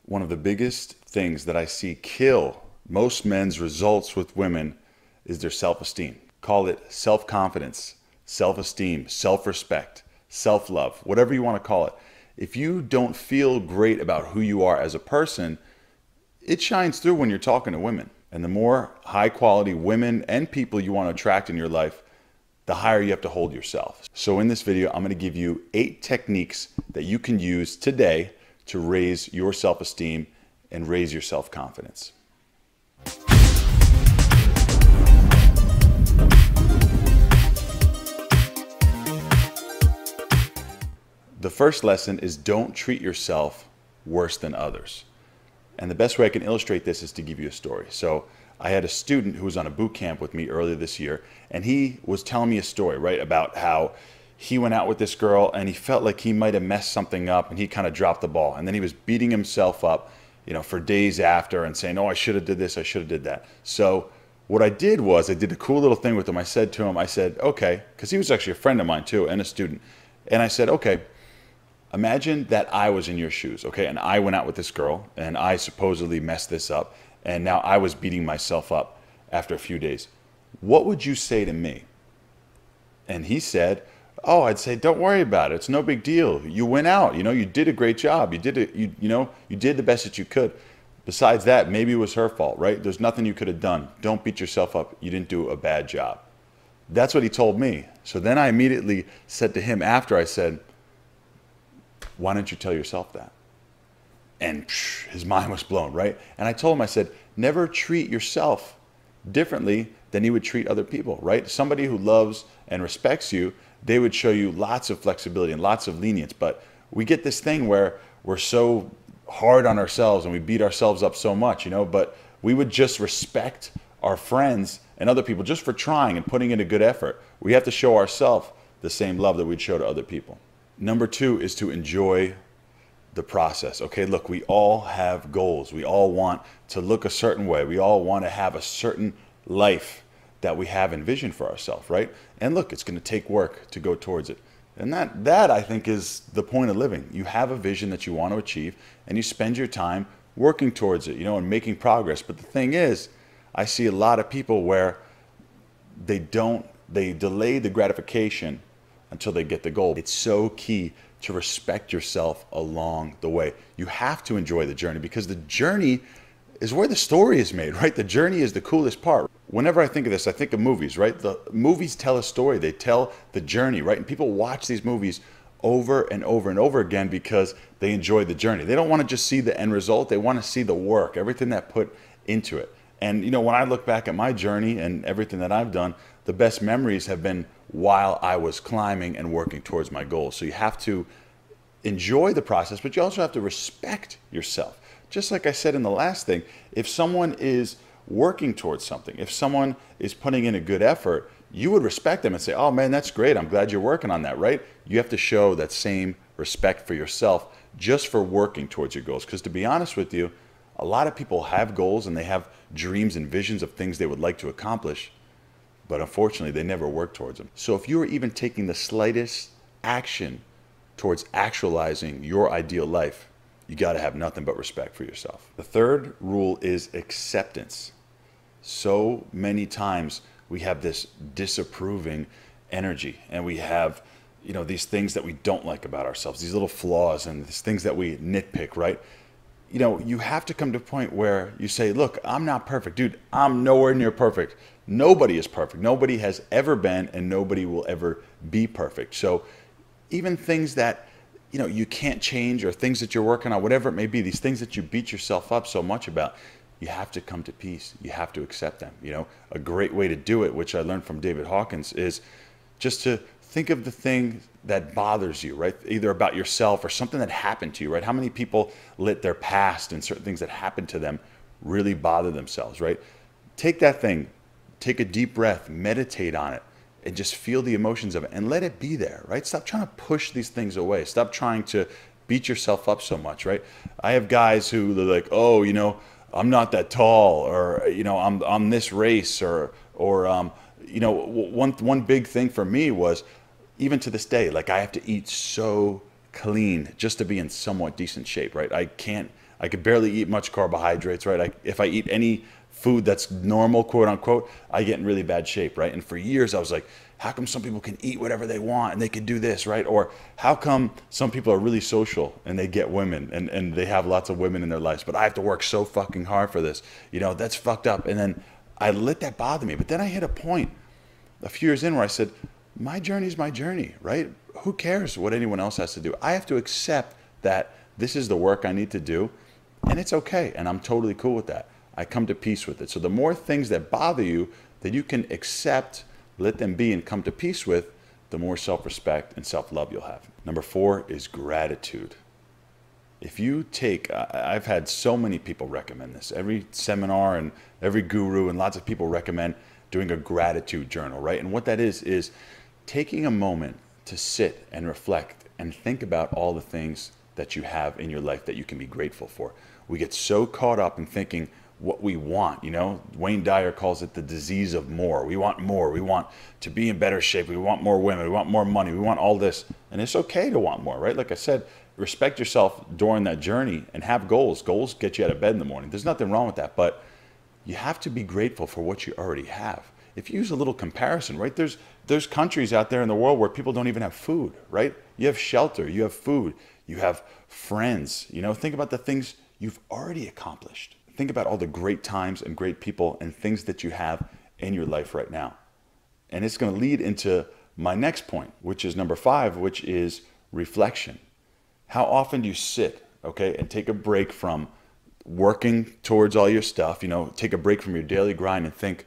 One of the biggest things that I see kill most men's results with women is their self-esteem. Call it self-confidence, self-esteem, self-respect, self-love, whatever you want to call it. If you don't feel great about who you are as a person, it shines through when you're talking to women. And the more high quality women and people you want to attract in your life, the higher you have to hold yourself. So in this video, I'm going to give you 8 techniques that you can use today to raise your self-esteem and raise your self-confidence. The first lesson is don't treat yourself worse than others. And the best way I can illustrate this is to give you a story. So I had a student who was on a boot camp with me earlier this year, and he was telling me a story, right, about how he went out with this girl and he felt like he might have messed something up and he kind of dropped the ball. And then he was beating himself up, for days after and saying, oh, I should have did this, I should have did that. So what I did was I did a cool little thing with him. I said to him, okay, because he was actually a friend of mine too and a student. And I said, okay, imagine that I was in your shoes, okay? And I went out with this girl and I supposedly messed this up. And now I was beating myself up after a few days. What would you say to me? And he said, oh, I'd say, don't worry about it. It's no big deal. You went out, you did a great job. You did it, you did the best that you could. Besides that, maybe it was her fault, right? There's nothing you could have done. Don't beat yourself up. You didn't do a bad job. That's what he told me. So then I immediately said to him after, I said, why don't you tell yourself that? And his mind was blown, right? And I told him, I said, never treat yourself differently than you would treat other people, right? Somebody who loves and respects you, they would show you lots of flexibility and lots of lenience. But we get this thing where we're so hard on ourselves and we beat ourselves up so much, but we would just respect our friends and other people just for trying and putting in a good effort. We have to show ourselves the same love that we'd show to other people. Number 2 is to enjoy the process. Okay, look, we all have goals. We all want to look a certain way. We all want to have a certain life that we have envisioned for ourselves, right? And look, it's going to take work to go towards it. And that I think is the point of living. You have a vision that you want to achieve and you spend your time working towards it, and making progress. But the thing is, I see a lot of people where they delay the gratification until they get the goal. It's so key to respect yourself along the way. You have to enjoy the journey because the journey is where the story is made, right? The journey is the coolest part. Whenever I think of this, I think of movies, right? The movies tell a story. They tell the journey, right? And people watch these movies over and over and over again because they enjoy the journey. They don't want to just see the end result. They want to see the work, everything that put into it. And when I look back at my journey and everything that I've done, the best memories have been while I was climbing and working towards my goals. So you have to enjoy the process, but you also have to respect yourself. Just like I said in the last thing, if someone is working towards something, if someone is putting in a good effort, you would respect them and say, oh man, that's great. I'm glad you're working on that, right? You have to show that same respect for yourself just for working towards your goals. Because to be honest with you, a lot of people have goals and they have dreams and visions of things they would like to accomplish, but unfortunately they never work towards them. So if you are even taking the slightest action towards actualizing your ideal life, you got to have nothing but respect for yourself. The third rule is acceptance. So many times we have this disapproving energy and we have, these things that we don't like about ourselves, these little flaws and these things that we nitpick, right? You have to come to a point where you say, look, I'm not perfect. Dude, I'm nowhere near perfect. Nobody is perfect. Nobody has ever been and nobody will ever be perfect. So even things that you can't change or things that you're working on, whatever it may be, these things that you beat yourself up so much about, you have to come to peace. You have to accept them. A great way to do it, which I learned from David Hawkins, is just to think of the thing that bothers you, right? Either about yourself or something that happened to you, right? How many people let their past and certain things that happened to them really bother themselves, right? Take that thing, take a deep breath, meditate on it, and just feel the emotions of it and let it be there, right? Stop trying to push these things away. Stop trying to beat yourself up so much, right? I have guys who they're like, oh, I'm not that tall, or, I'm this race, or one big thing for me was, even to this day, like I have to eat so clean just to be in somewhat decent shape, right? I can't I could barely eat much carbohydrates, right? If I eat any food that's normal, quote unquote, I get in really bad shape, right? And for years I was like, how come some people can eat whatever they want and they can do this, right? Or how come some people are really social and they get women and they have lots of women in their lives, but I have to work so fucking hard for this, you know, that's fucked up. And then I let that bother me. But then I hit a point a few years in where I said, my journey is my journey, right? Who cares what anyone else has to do? I have to accept that this is the work I need to do, and it's okay, and I'm totally cool with that. I come to peace with it. So the more things that bother you that you can accept, let them be, and come to peace with, the more self-respect and self-love you'll have. Number 4 is gratitude. If you take, I've had so many people recommend this. Every seminar and every guru and lots of people recommend doing a gratitude journal, right? And what that is taking a moment to sit and reflect and think about all the things that you have in your life that you can be grateful for. We get so caught up in thinking what we want, you know? Wayne Dyer calls it the disease of more. We want more. We want to be in better shape. We want more women. We want more money. We want all this. And it's okay to want more, right? Like I said, respect yourself during that journey and have goals. Goals get you out of bed in the morning. There's nothing wrong with that, but you have to be grateful for what you already have. If you use a little comparison, right? There's countries out there in the world where people don't even have food, right? You have shelter, you have food, you have friends. You know, think about the things you've already accomplished. Think about all the great times and great people and things that you have in your life right now. And it's going to lead into my next point, which is number 5, which is reflection. How often do you sit, okay, and take a break from working towards all your stuff, you know, take a break from your daily grind and think,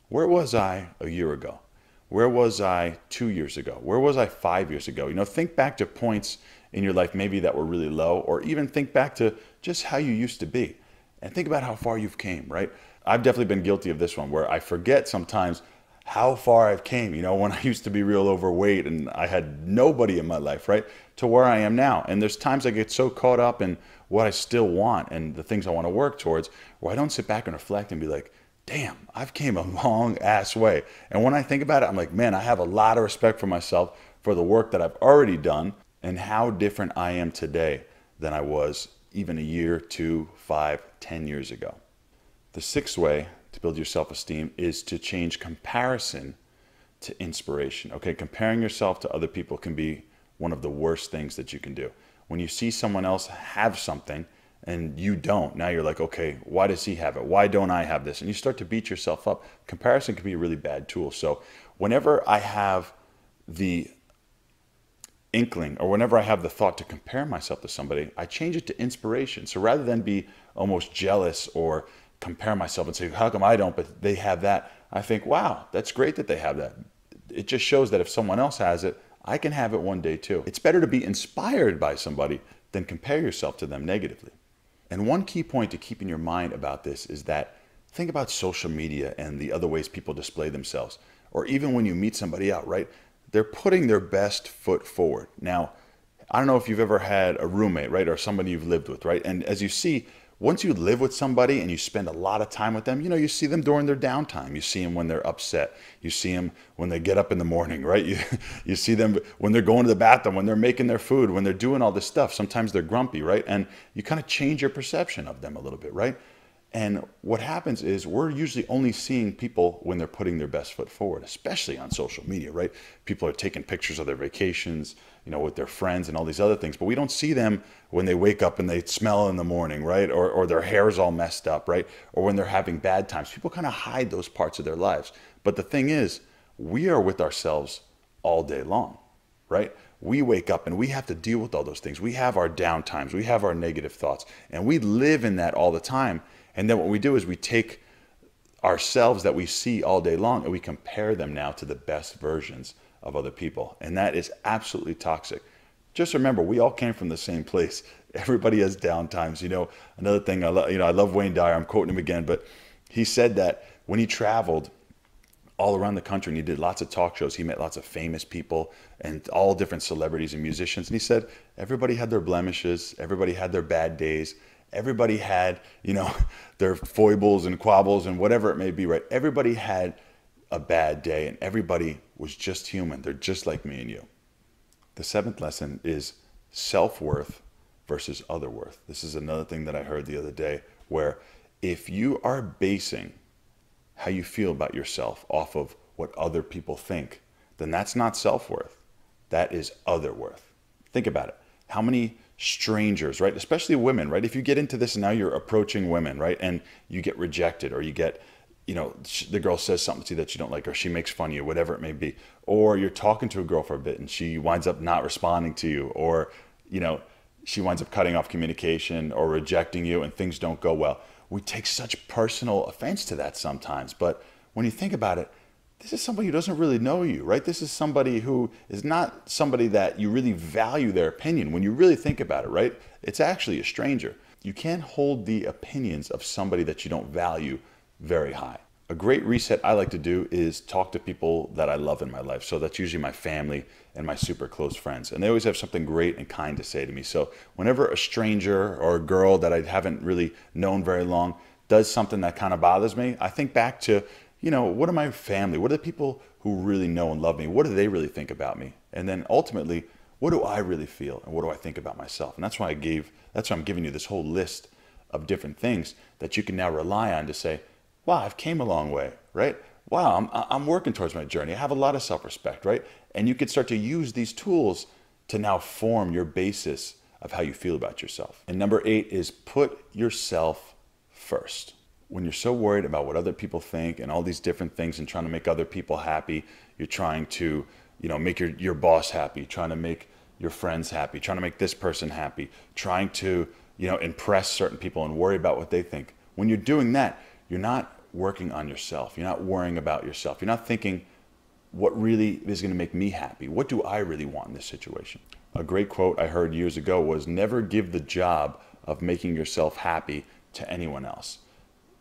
where was I a year ago? Where was I 2 years ago? Where was I 5 years ago? You know, think back to points in your life maybe that were really low, or even think back to just how you used to be and think about how far you've came, right? I've definitely been guilty of this one where I forget sometimes how far I've came, you know, when I used to be real overweight and I had nobody in my life, right? To where I am now. And there's times I get so caught up in what I still want and the things I want to work towards where I don't sit back and reflect and be like, damn, I've came a long ass way. And when I think about it, I'm like, man, I have a lot of respect for myself for the work that I've already done and how different I am today than I was even a year, 2, 5, 10 years ago. The 6th way to build your self-esteem is to change comparison to inspiration. Okay, comparing yourself to other people can be one of the worst things that you can do. When you see someone else have something and you don't, now you're like, okay, why does he have it? Why don't I have this? And you start to beat yourself up. Comparison can be a really bad tool. So whenever I have the inkling or whenever I have the thought to compare myself to somebody, I change it to inspiration. So rather than be almost jealous or compare myself and say, how come I don't, but they have that, I think, wow, that's great that they have that. It just shows that if someone else has it, I can have it one day too. It's better to be inspired by somebody than compare yourself to them negatively. And one key point to keep in your mind about this is that think about social media and the other ways people display themselves. Or even when you meet somebody out, right? They're putting their best foot forward. Now, I don't know if you've ever had a roommate, right? Or somebody you've lived with, right? And as you see, once you live with somebody and you spend a lot of time with them, you know, you see them during their downtime. You see them when they're upset. You see them when they get up in the morning, right? You see them when they're going to the bathroom, when they're making their food, when they're doing all this stuff. Sometimes they're grumpy, right? And you kind of change your perception of them a little bit, right? And what happens is we're usually only seeing people when they're putting their best foot forward, especially on social media, right? People are taking pictures of their vacations, you know, with their friends and all these other things, but we don't see them when they wake up and they smell in the morning, right? Or their hair's all messed up, right? Or when they're having bad times. People kind of hide those parts of their lives. But the thing is, we are with ourselves all day long, right? We wake up and we have to deal with all those things. We have our down times. We have our negative thoughts, and we live in that all the time. And then what we do is we take ourselves that we see all day long and we compare them now to the best versions of other people. And that is absolutely toxic. Just remember, we all came from the same place. Everybody has down times. You know, another thing, I love Wayne Dyer. I'm quoting him again, but he said that when he traveled all around the country and he did lots of talk shows, he met lots of famous people and all different celebrities and musicians. And he said, everybody had their blemishes. Everybody had their bad days. Everybody had, you know, their foibles and quabbles and whatever it may be, right? Everybody had a bad day and everybody was just human. They're just like me and you. The 7th lesson is self-worth versus other worth. This is another thing that I heard the other day, where if you are basing how you feel about yourself off of what other people think, then that's not self-worth. That is other worth. Think about it. How many strangers, right? Especially women, right? If you get into this and now you're approaching women, right? And you get rejected, or you get, the girl says something to you that you don't like, or she makes fun of you, whatever it may be. Or you're talking to a girl for a bit and she winds up not responding to you, or, she winds up cutting off communication or rejecting you, and things don't go well. We take such personal offense to that sometimes. But when you think about it, this is somebody who doesn't really know you, right? This is somebody who is not somebody that you really value their opinion. When you really think about it, right? It's actually a stranger. You can't hold the opinions of somebody that you don't value very high. A great reset I like to do is talk to people that I love in my life. So that's usually my family and my super close friends. And they always have something great and kind to say to me. So whenever a stranger or a girl that I haven't really known very long does something that kind of bothers me, I think back to, what are my family? What are the people who really know and love me? What do they really think about me? And then ultimately, what do I really feel? And what do I think about myself? And that's why I'm giving you this whole list of different things that you can now rely on to say, wow, I've came a long way, right? Wow, I'm working towards my journey. I have a lot of self-respect, right? And you can start to use these tools to now form your basis of how you feel about yourself. And number 8 is put yourself first. When you're so worried about what other people think and all these different things and trying to make other people happy, you're trying to, make your boss happy, trying to make your friends happy, trying to make this person happy, trying to, impress certain people and worry about what they think. When you're doing that, you're not working on yourself. You're not worrying about yourself. You're not thinking, what really is going to make me happy? What do I really want in this situation? A great quote I heard years ago was, never give the job of making yourself happy to anyone else.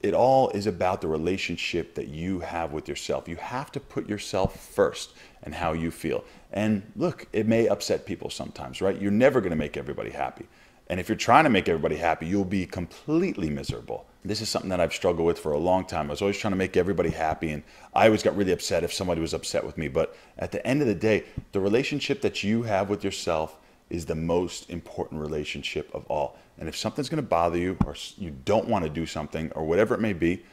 It all is about the relationship that you have with yourself. You have to put yourself first and how you feel. And look, it may upset people sometimes, right? You're never going to make everybody happy. And if you're trying to make everybody happy, you'll be completely miserable. This is something that I've struggled with for a long time. I was always trying to make everybody happy, and I always got really upset if somebody was upset with me. But at the end of the day, the relationship that you have with yourself is the most important relationship of all. And if something's going to bother you, or you don't want to do something, or whatever it may be,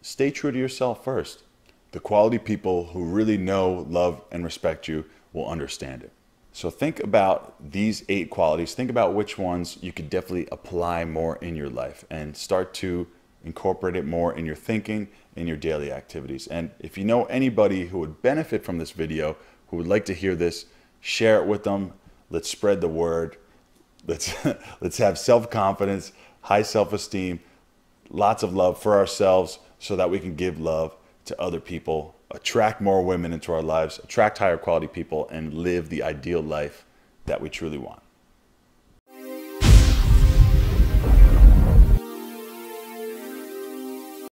stay true to yourself first. The quality people who really know, love, and respect you will understand it. So think about these 8 qualities. Think about which ones you could definitely apply more in your life and start to incorporate it more in your thinking, in your daily activities. And if you know anybody who would benefit from this video, who would like to hear this, share it with them. Let's spread the word. Let's have self-confidence, high self-esteem, lots of love for ourselves so that we can give love to other people, attract more women into our lives, attract higher quality people, and live the ideal life that we truly want.